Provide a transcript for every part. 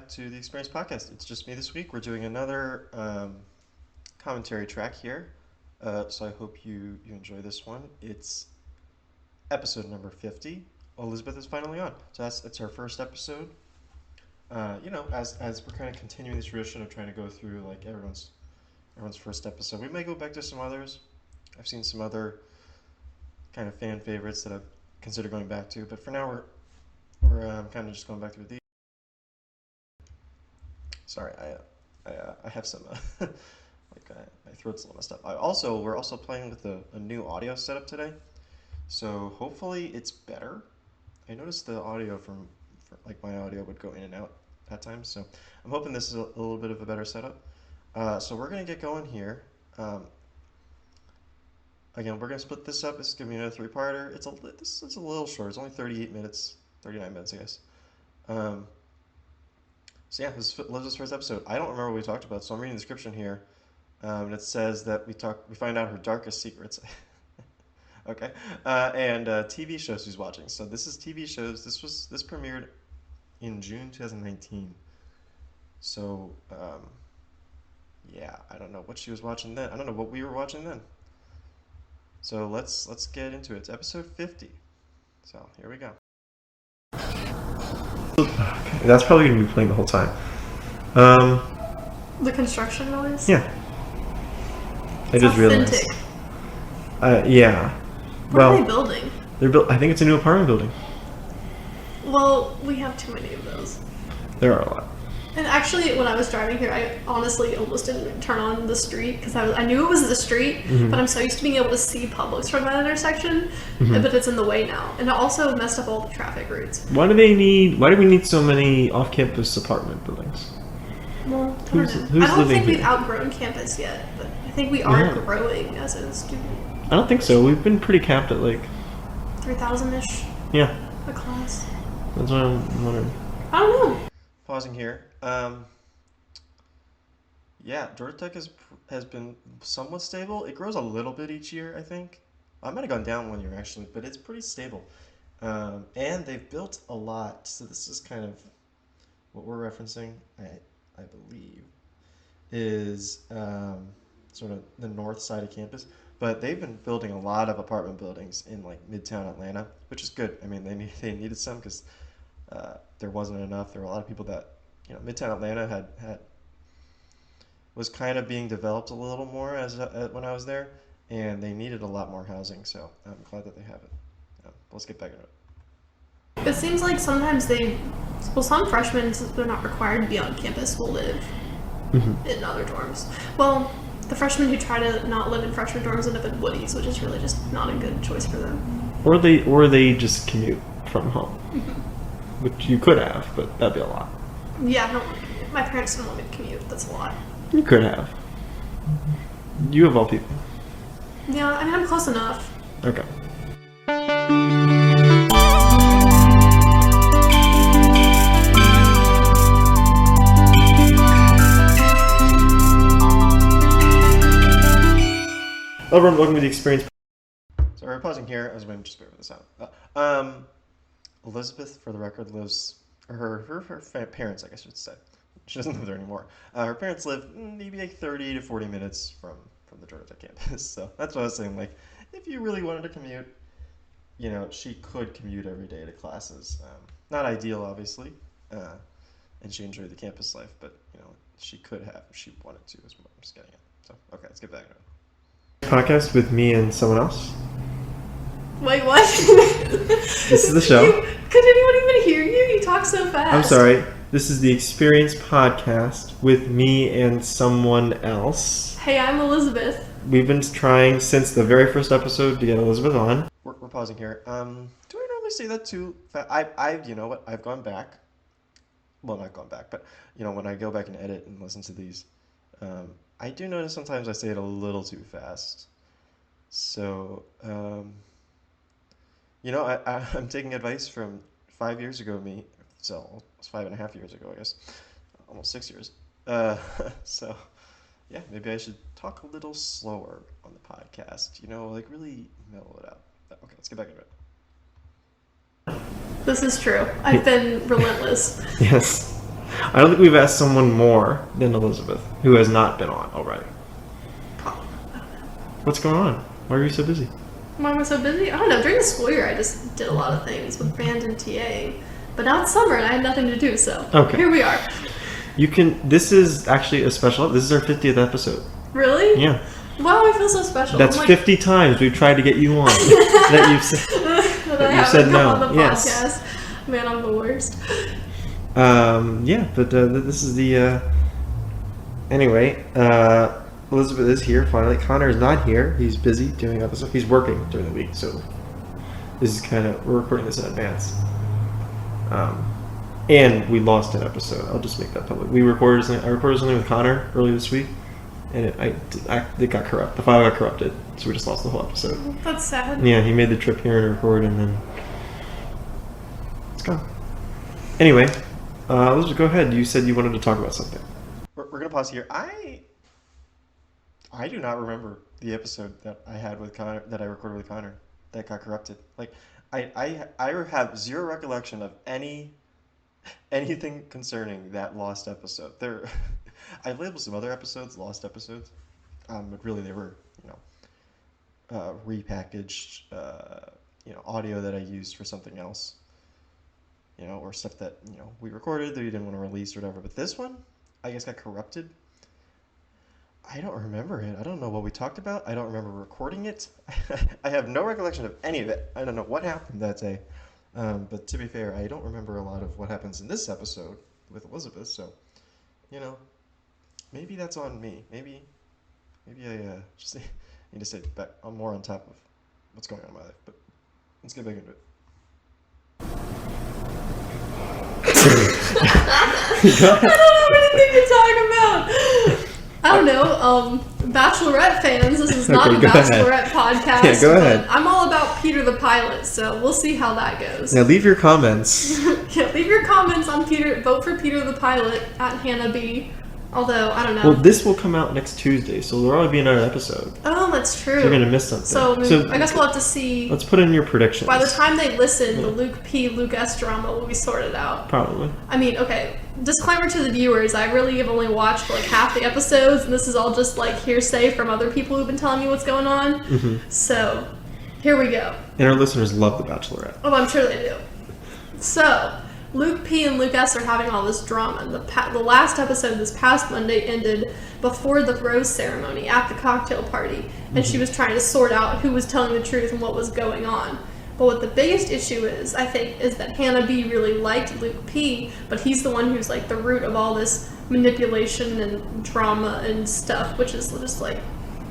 back to the Experience Podcast. It's just me this week. We're doing another commentary track here. So I hope you enjoy this one. It's episode number 50. Elizabeth is finally on. So that's our first episode. As we're kind of continuing this tradition of trying to go through like everyone's first episode. We may go back to some others. I've seen some other kind of fan favorites that I've considered going back to, but for now we're kind of just going back through these. Sorry, I have some my throat's a little messed up. We're also playing with a new audio setup today, so hopefully it's better. I noticed the audio from like my audio would go in and out at times, so I'm hoping this is a little bit of a better setup. So we're gonna get going here. Again, we're gonna split this up. This is gonna be another three-parter. This is a little short. It's only 38 minutes, 39 minutes, I guess. So yeah, this is Liz's first episode. I don't remember what we talked about, so I'm reading the description here, and it says that we find out her darkest secrets. Okay, and TV shows she's watching. So this is TV shows. This premiered in June 2019. So yeah, I don't know what she was watching then. I don't know what we were watching then. So let's get into it. It's episode 50. So here we go. Okay, that's probably going to be playing the whole time. The construction noise? Yeah. I It's just realized. authentic. Yeah. What are they building? I think it's a new apartment building. Well, we have too many of those. There are a lot. And actually, when I was driving here, I honestly almost didn't turn on the street because I knew it was the street, but I'm so used to being able to see Publix from that intersection, but it's in the way now. And it also messed up all the traffic routes. Why do we need so many off-campus apartment buildings? Well, I Who's don't know. I don't living think we've here? outgrown campus yet, but I think we are Yeah. growing as a student. I don't think so. We've been pretty capped at 3,000-ish yeah. a class. That's what I'm wondering. I don't know. Pausing here. Yeah, Georgia Tech has been somewhat stable. It grows a little bit each year, I think. I might have gone down one year actually, but it's pretty stable. And they've built a lot. So this is kind of what we're referencing, I believe, is sort of the north side of campus. But they've been building a lot of apartment buildings in like Midtown Atlanta, which is good. I mean, they needed some because there wasn't enough. There were a lot of people that, Midtown Atlanta had was kind of being developed a little more when I was there, and they needed a lot more housing. So I'm glad that they have it. Let's get back into it. It seems like sometimes some freshmen, since they're not required to be on campus, will live in other dorms. Well, the freshmen who try to not live in freshman dorms end up in Woody's, which is really just not a good choice for them. Or they just commute from home, which you could have, but that'd be a lot. Yeah, my parents didn't want me to commute. That's a lot. You could have. You of all people. Yeah, I mean, I'm close enough. Okay. Hello everyone, welcome to the Experience. So we're pausing here. I was going to just figure this out. Elizabeth, for the record, lives her parents, I guess I should say. She doesn't live there anymore. Her parents live maybe like 30 to 40 minutes from the Georgia Tech campus. So that's what I was saying. Like, if you really wanted to commute, she could commute every day to classes. Not ideal, obviously, and she enjoyed the campus life, but she could have if she wanted to. Is what I'm just getting at. So okay, let's get back into it. Podcast with me and someone else. Wait, what? This is the show. Could anyone even hear you? You talk so fast. I'm sorry. This is the Experience Podcast with me and someone else. Hey, I'm Elizabeth. We've been trying since the very first episode to get Elizabeth on. We're pausing here. Do I normally say that too fast? You know what? I've gone back. Well, not gone back, but when I go back and edit and listen to these, I do notice sometimes I say it a little too fast. So, I'm taking advice from 5 years ago me. So it's 5.5 years ago, I guess. Almost 6 years. So, yeah, maybe I should talk a little slower on the podcast. Like really mellow it out. Okay, let's get back into it. This is true. I've been relentless. Yes. I don't think we've asked someone more than Elizabeth, who has not been on already. Probably. What's going on? Why are you so busy? Why am I so busy? I don't know. During the school year, I just did a lot of things with band and TA. But now it's summer and I have nothing to do, so Okay. here we are. This is actually a special, this is our 50th episode. Really? Yeah. Wow, I feel so special. That's I'm like, 50 times we've tried to get you on. that you've said, that I you haven't said come no. on the Yes. podcast. Man, I'm the worst. Yeah, but this is the, anyway, Elizabeth is here finally. Connor is not here. He's busy doing episodes. He's working during the week, so this is we're recording this in advance. And we lost an episode. I'll just make that public. I recorded something with Connor earlier this week, and it got corrupt. The file got corrupted, so we just lost the whole episode. That's sad. Yeah, he made the trip here and record, and then it's gone. Anyway, Elizabeth, go ahead. You said you wanted to talk about something. We're gonna pause here. I do not remember the episode that I had with Connor, that I recorded with Connor, that got corrupted. Like, I have zero recollection of anything concerning that lost episode. I've labeled some other episodes lost episodes, but really they were, repackaged, audio that I used for something else, or stuff that we recorded that we didn't want to release or whatever. But this one, I guess, got corrupted. I don't remember it. I don't know what we talked about. I don't remember recording it. I have no recollection of any of it. I don't know what happened that day. But to be fair, I don't remember a lot of what happens in this episode with Elizabeth. So, maybe that's on me. Maybe I just need to stay back. I'm more on top of what's going on in my life. But let's get back into it. I don't have anything to talk about. I don't know. Bachelorette fans, this is not Okay, a go ahead. Bachelorette podcast. Yeah, go but ahead. I'm all about Peter the Pilot, so we'll see how that goes. Now leave your comments. Yeah, leave your comments on Peter. Vote for Peter the Pilot at Hannah B. Although I don't know. Well, this will come out next Tuesday, so there'll only be another episode. Oh, that's true. You're gonna miss something. So I guess we'll have to see. Let's put in your predictions. By the time they listen, the Luke P. Luke S. drama will be sorted out. Probably. I mean, okay, disclaimer to the viewers, I really have only watched like half the episodes, and this is all just like hearsay from other people who've been telling me what's going on. Mm-hmm. So, here we go. And our listeners love The Bachelorette. Oh, I'm sure they do. So, Luke P. and Luke S. are having all this drama. The last episode this past Monday ended before the rose ceremony at the cocktail party, and she was trying to sort out who was telling the truth and what was going on. But what the biggest issue is, I think, is that Hannah B. really liked Luke P., but he's the one who's like the root of all this manipulation and drama and stuff, which is just like,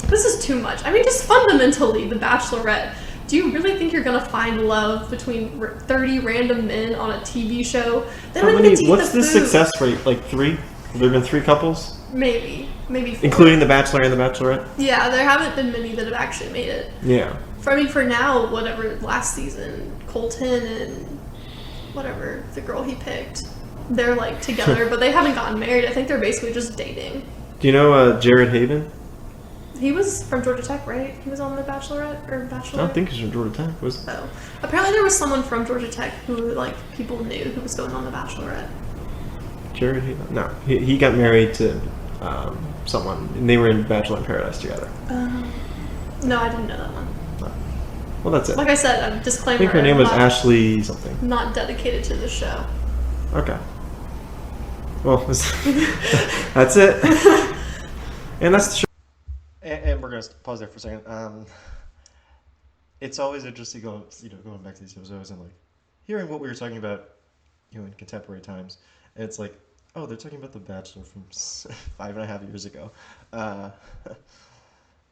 this is too much. I mean, just fundamentally, The Bachelorette. Do you really think you're gonna find love between 30 random men on a TV show? They don't even get to eat What's the the food. success rate? Like 3? Have there been 3 couples? Maybe 4. Including The Bachelor and The Bachelorette? Yeah, there haven't been many that have actually made it. Yeah. For now, whatever, last season, Colton and whatever, the girl he picked, they're like together, but they haven't gotten married. I think they're basically just dating. Do you know Jared Haven? He was from Georgia Tech, right? He was on The Bachelorette or Bachelor. I don't think he's from Georgia Tech. Was Oh, apparently there was someone from Georgia Tech who like people knew who was going on The Bachelorette. Jared Haven? No, he got married to someone, and they were in Bachelor in Paradise together. No, I didn't know that one. Well, that's it. Like I said, a disclaimer. I think her name was not, Ashley something. Not dedicated to the show. Okay. Well, that's it. And that's the show. And we're gonna pause there for a second. It's always interesting going back to these episodes and like hearing what we were talking about, in contemporary times. And it's like, oh, they're talking about The Bachelor from 5.5 years ago.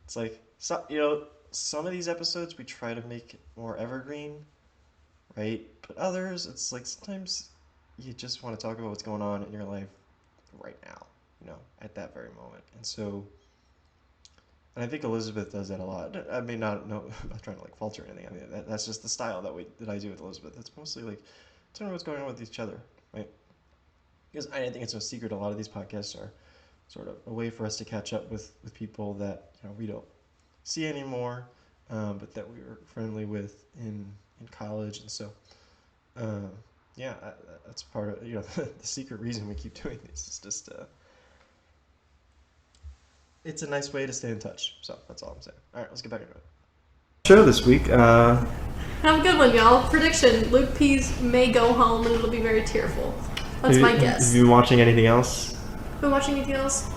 It's like, so, some of these episodes we try to make more evergreen, right? But others, it's like sometimes you just want to talk about what's going on in your life right now, at that very moment. And so, and I think Elizabeth does that a lot. I mean, I'm not trying to like falter or anything. I mean, that's just the style that I do with Elizabeth. It's mostly like telling her what's going on with each other, right? Because I think it's no secret a lot of these podcasts are sort of a way for us to catch up with people that we don't see anymore, but that we were friendly with in college, and so Yeah, that's part of the secret reason we keep doing these is just it's a nice way to stay in touch. So that's all I'm saying. All right, let's get back into it. Show this week. Have a good one, y'all. Prediction: Luke Pease may go home, and it'll be very tearful. That's my guess. Have you been watching anything else? Been watching anything else?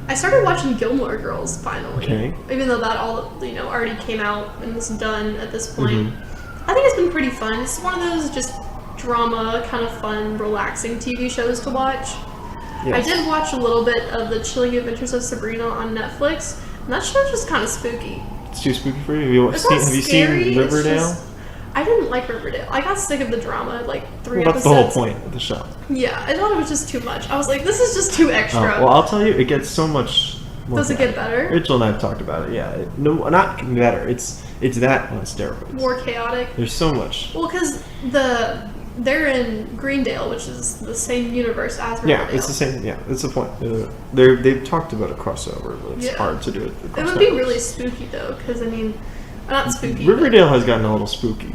I started watching Gilmore Girls finally. Okay. Even though that all already came out and was done at this point. I think it's been pretty fun. It's one of those just drama, kind of fun, relaxing TV shows to watch. Yes. I did watch a little bit of The Chilling Adventures of Sabrina on Netflix, and that show's just kind of spooky. It's too spooky for you. It's not Have you scary, seen it's Riverdale? just- I didn't like Riverdale. I got sick of the drama, like 3 Well, that's episodes. the whole point of the show. Yeah, I thought it was just too much. I was like, this is just too extra. Well, I'll tell you, it gets so much more Does it get better? Rachel and I have talked about it. Yeah, no, not better. It's that on steroids. More chaotic. There's so much. Well, because they're in Greendale, which is the same universe as Riverdale. Yeah, it's the same. Yeah, that's the point. They've talked about a crossover, but it's Yeah. hard to do it. It would be really spooky though, because not spooky. Riverdale has gotten a little spooky.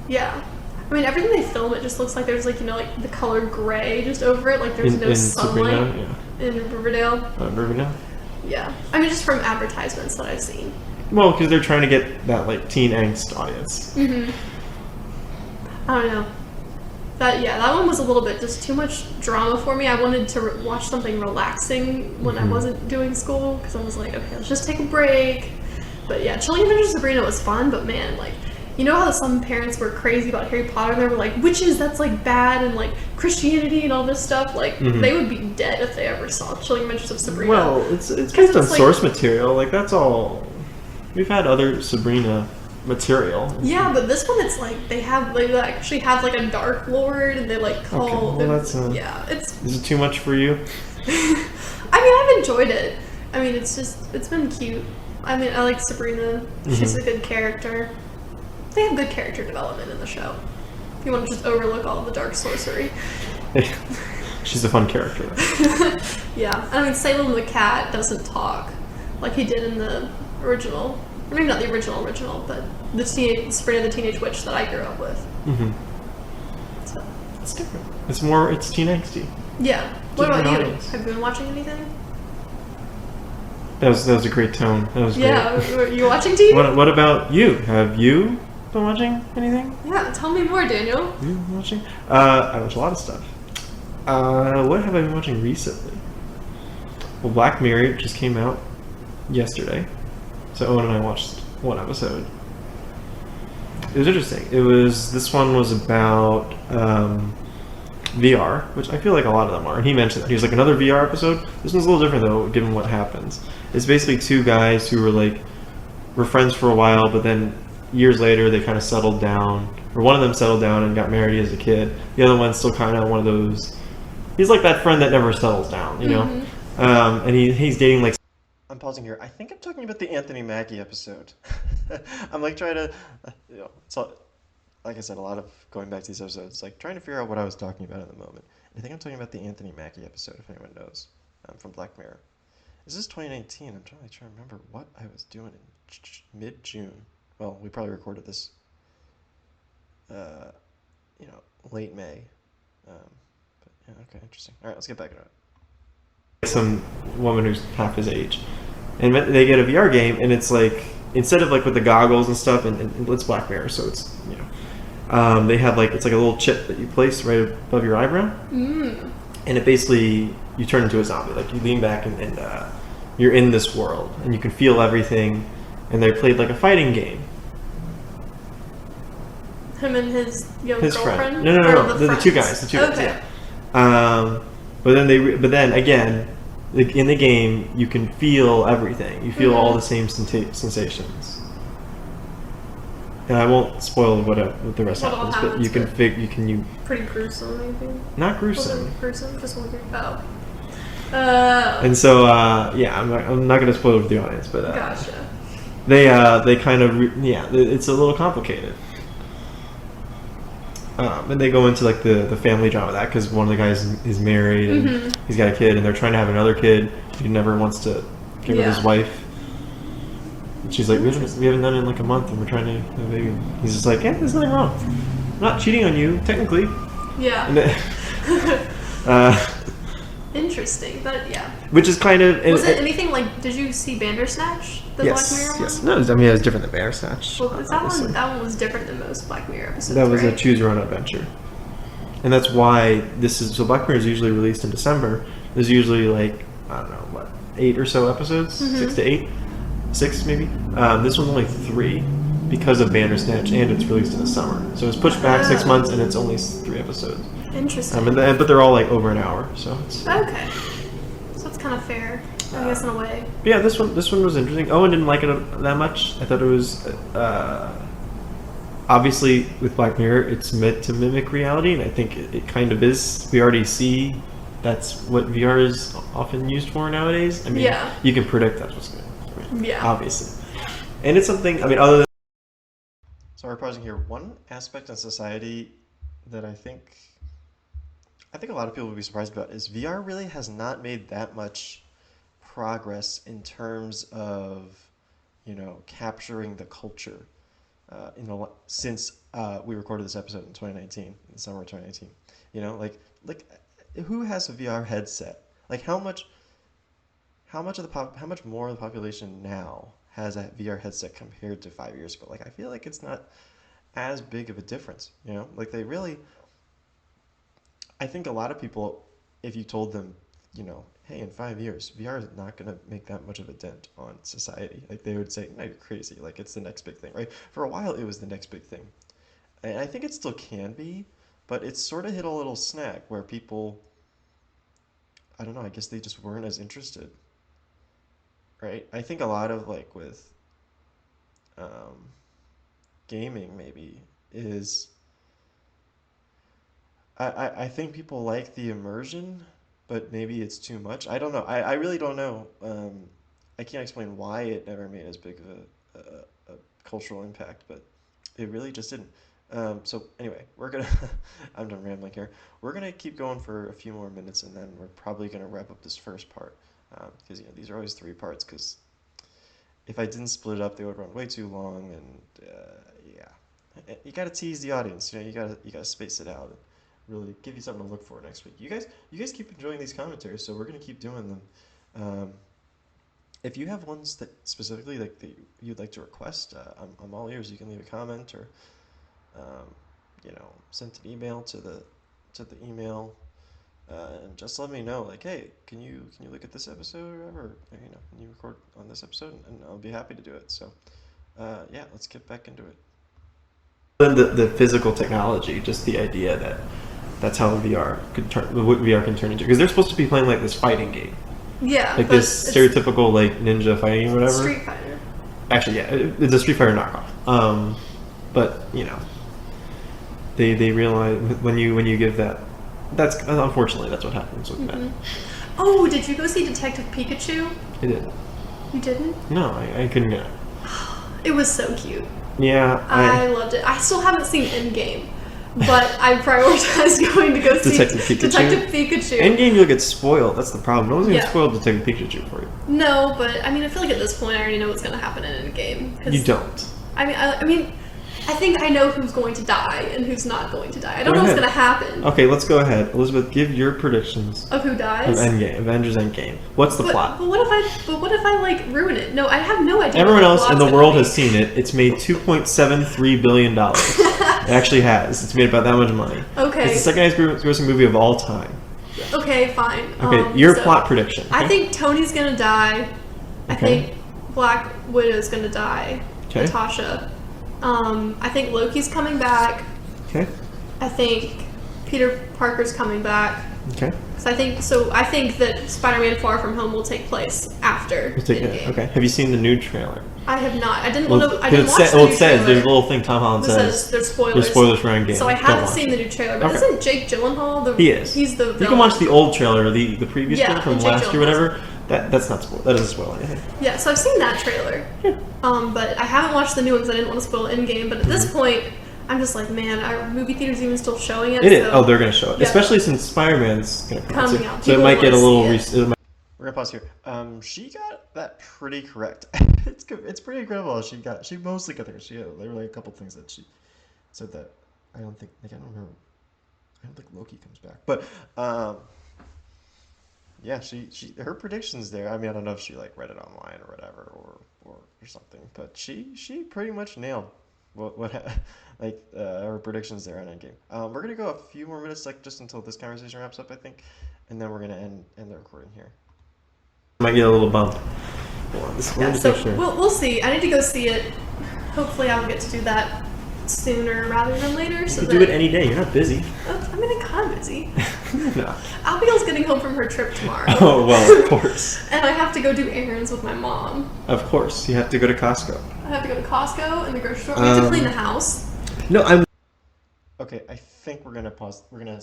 Yeah. I mean, everything they film, it just looks like there's like the color gray just over it, like there's no sunlight Sabrina, in Riverdale. Riverdale. Yeah. I mean, just from advertisements that I've seen. Well, because they're trying to get that like teen angst audience. I don't know. That one was a little bit just too much drama for me. I wanted to watch something relaxing when I wasn't doing school, because I was like, okay, let's just take a break. But yeah, Chilling Adventures of Sabrina was fun, but man, like, you know how some parents were crazy about Harry Potter and they were like, witches, that's like bad, and like Christianity and all this stuff, like they would be dead if they ever saw Chilling Adventures of Sabrina. Well, it's based on it's like- source material. Like that's all. We've had other Sabrina material. Yeah, but this one, it's like they actually have like a Dark Lord, and they like call. Okay, well, that's, yeah, it's. Is it too much for you? I mean, I've enjoyed it. I mean, it's been cute. I mean, I like Sabrina. She's a good character. They have good character development in the show. If you want to just overlook all the dark sorcery. She's a fun character. Yeah, I mean, Salem the cat doesn't talk like he did in the original. Or maybe not the original, but the Sabrina the Teenage Witch that I grew up with. So, It's different. It's teen angsty. yeah. What about Different you? audience. Have you been watching anything? That was a great tone. That was great. Yeah, were you watching TV? What about you? Have you been watching anything? Yeah, tell me more, Daniel. You been watching? I watch a lot of stuff. What have I been watching recently? Well, Black Mirror just came out yesterday, so Owen and I watched one episode. It was interesting. This one was about VR, which I feel like a lot of them are. And he mentioned that he was like, another VR episode. This one's a little different though, given what happens. It's basically two guys who were friends for a while, but then years later they kind of settled down, or one of them settled down and got married as a kid. The other one's still kind of one of those. He's like that friend that never settles down, you know. And he's dating like. I'm pausing here. I think I'm talking about the Anthony Mackie episode. I'm like trying to, so, like I said, a lot of going back to these episodes, like trying to figure out what I was talking about at the moment. I think I'm talking about the Anthony Mackie episode, if anyone knows, from Black Mirror. This is 2019. I'm trying to remember what I was doing in mid-June. Well, we probably recorded this, late May. But yeah, okay, interesting. All right, let's get back into it. Some woman who's half his age, and they get a VR game, and it's like instead of like with the goggles and stuff, and it's Black Mirror, so it's they have it's like a little chip that you place right above your eyebrow, and it basically you turn into a zombie. Like you lean back and you're in this world, and you can feel everything, and they played like a fighting game. Him and his young His girlfriend? friend. No. Or The two guys. The two guys. Okay. Yeah. But then again, in the game, you can feel everything. You feel all the same sensations. And I won't spoil what the rest What all happens, but happens, pretty gruesome, maybe. not gruesome. Wasn't gruesome, just wondering. Oh. And so I'm not going to spoil it for the audience, but Gotcha. they kind of it's a little complicated. And they go into like the family drama of that because one of the guys is married and he's got a kid, and they're trying to have another kid. He never wants to get with his wife. And she's like, we haven't done it in like a month, and we're trying to have a baby. He's just like, yeah, there's nothing wrong. I'm not cheating on you technically. Yeah. And then, uh, Interesting, but yeah. which is kind of Was it anything like? Did you see Bandersnatch, the Black Mirror one? yes. No, I mean it was different than Bandersnatch. Well, that obviously. one was different than most Black Mirror episodes. That was a right? choose your own adventure, and that's why this is so. Black Mirror is usually released in December. There's usually like I don't know what 8 or so episodes, 6 to 8, 6 maybe. This one's only 3 because of Bandersnatch, and it's released in the summer. So it's pushed back 6 months, and it's only 3 episodes. Interesting. But they're all like over an hour, so it's. Okay. So it's kind of fair, I guess, in a way. But yeah, this one was interesting. Owen didn't like it that much. I thought it was obviously with Black Mirror, it's meant to mimic reality, and I think it kind of is. We already see that's what VR is often used for nowadays. I mean, Yeah. you can predict that's what's going to happen. Yeah. Obviously, and it's something. I mean, other than So we're pausing here. One aspect in society that I think a lot of people would be surprised about is VR really has not made that much progress in terms of, capturing the culture since we recorded this episode in 2019, in the summer of 2019. Like who has a VR headset? Like how much more of the population now has a VR headset compared to 5 years ago? Like I feel like it's not as big of a difference, Like they really I think a lot of people, if you told them, hey, in 5 years, VR is not going to make that much of a dent on society. Like they would say, no, you're crazy. Like it's the next big thing, right? For a while, it was the next big thing. And I think it still can be, but it's sort of hit a little snag where people, I don't know, I guess they just weren't as interested, right? I think a lot of like with gaming maybe is I think people like the immersion, but maybe it's too much. I don't know. I really don't know. I can't explain why it never made as big of a cultural impact, but it really just didn't. So anyway, we're gonna. I'm done rambling here. We're gonna keep going for a few more minutes, and then we're probably gonna wrap up this first part because these are always 3 parts. Because if I didn't split it up, they would run way too long, and yeah, you gotta tease the audience. You gotta space it out. Really give you something to look for next week. You guys keep enjoying these commentaries, so we're gonna keep doing them. If you have ones that specifically like that you'd like to request, I'm all ears. You can leave a comment or send an email to the email, and just let me know. Like, hey, can you look at this episode or whatever? Or, can you record on this episode? And I'll be happy to do it. So, yeah, let's get back into it. the physical technology, just the idea that that's how what VR can turn into, because they're supposed to be playing like this fighting game, Yeah. like but this it's stereotypical like ninja fighting or whatever. Street Fighter. Actually, yeah, it's a Street Fighter knockoff. But they realize when you give that's unfortunately that's what happens with that. Oh, did you go see Detective Pikachu? I did. You didn't? No, I couldn't get it. It was so cute. Yeah, I loved it. I still haven't seen Endgame, but I prioritized going to go see Detective Pikachu? Detective Pikachu. Endgame, you'll get spoiled. That's the problem. No one's gonna Yeah. spoil Detective Pikachu for you. No, but I mean, I feel like at this point I already know what's going to happen in Endgame. 'Cause You don't. I mean, I think I know who's going to die and who's not going to die. I don't Go know what's ahead. going to happen. Okay, let's go ahead. Elizabeth, give your predictions Of who of dies. Endgame, Avengers Endgame. What's the plot? But what if I like ruin it? No, I have no idea. Everyone what else in plot's the gonna world be. has seen it. It's made $2.73 billion. It actually has. It's made about that much money. Okay. It's the second highest grossing movie of all time. Okay, fine. Okay, your so plot prediction. I okay? think Tony's gonna die. I Okay. think Black Widow's gonna die. Okay. Natasha. I think Loki's coming back. Okay. I think Peter Parker's coming back. Okay. I think that Spider-Man: Far From Home will take place after Let's take Endgame. it. Okay. Have you seen the new trailer? I have not. I didn't Well, want to. I didn't watch the well, new it says trailer. there's a little thing Tom Holland It says there's spoilers. There's spoilers for Endgame. So I Don't haven't watch seen it. the new trailer, but Okay. isn't Jake Gyllenhaal the? He is. He's the. You villain. can watch the old trailer, the previous Yeah, one from Jake last year, Gyllenhaal's whatever. That's not spoil. That doesn't spoil anything. Yeah, so I've seen that trailer. But I haven't watched the new ones. I didn't want to spoil Endgame. But at this point, I'm just like, man, are movie theaters even still showing it? It is. So- Oh, they're gonna show it, Yeah. especially since Spider-Man's gonna come Coming out. out. So it People might get a wanna little. see It might, We're gonna pause here. She got that pretty correct. It's pretty incredible. She mostly got there. There were like a couple things that she said that I don't think like I don't remember. I don't think Loki comes back, but um, yeah, she her predictions there. I mean, I don't know if she like read it online or whatever or something, but she pretty much nailed what like her predictions there on Endgame. We're gonna go a few more minutes, like just until this conversation wraps up, I think, and then we're gonna end the recording here. Might get a little bump. Hold on, this Yeah, one so picture. we'll see. I need to go see it. Hopefully, I'll get to do that sooner rather than later. So You that can do it any day. You're not busy. I mean, I'm kind of busy. No. Abigail's getting home from her trip tomorrow. Oh well, of course, And I have to go do errands with my mom. of course. You have to go to Costco. I have to go to Costco and the grocery store. We have to clean the house. No, I'm. Okay, I think we're gonna pause. We're gonna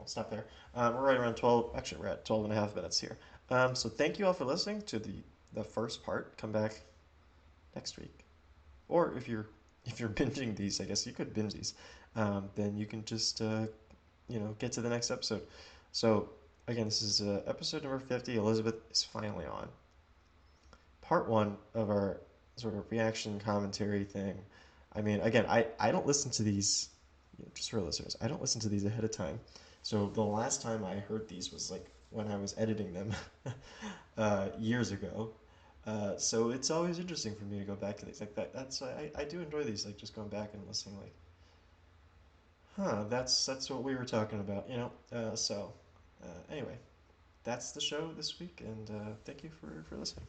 stop there. We're right around 12. Actually, we're at 12 and a half minutes here. So thank you all for listening to the first part. Come back next week, or if you're binging these, I guess you could binge these. Then you can just get to the next episode. So again, this is episode number 50. Elizabeth is finally on. Part one of our sort of reaction commentary thing. I mean, again, I don't listen to these, just for listeners, I don't listen to these ahead of time. So the last time I heard these was like when I was editing them years ago. So it's always interesting for me to go back to these like that. I do enjoy these, like just going back and listening, like, huh, that's what we were talking about, you know. Anyway, that's the show this week, and thank you for listening.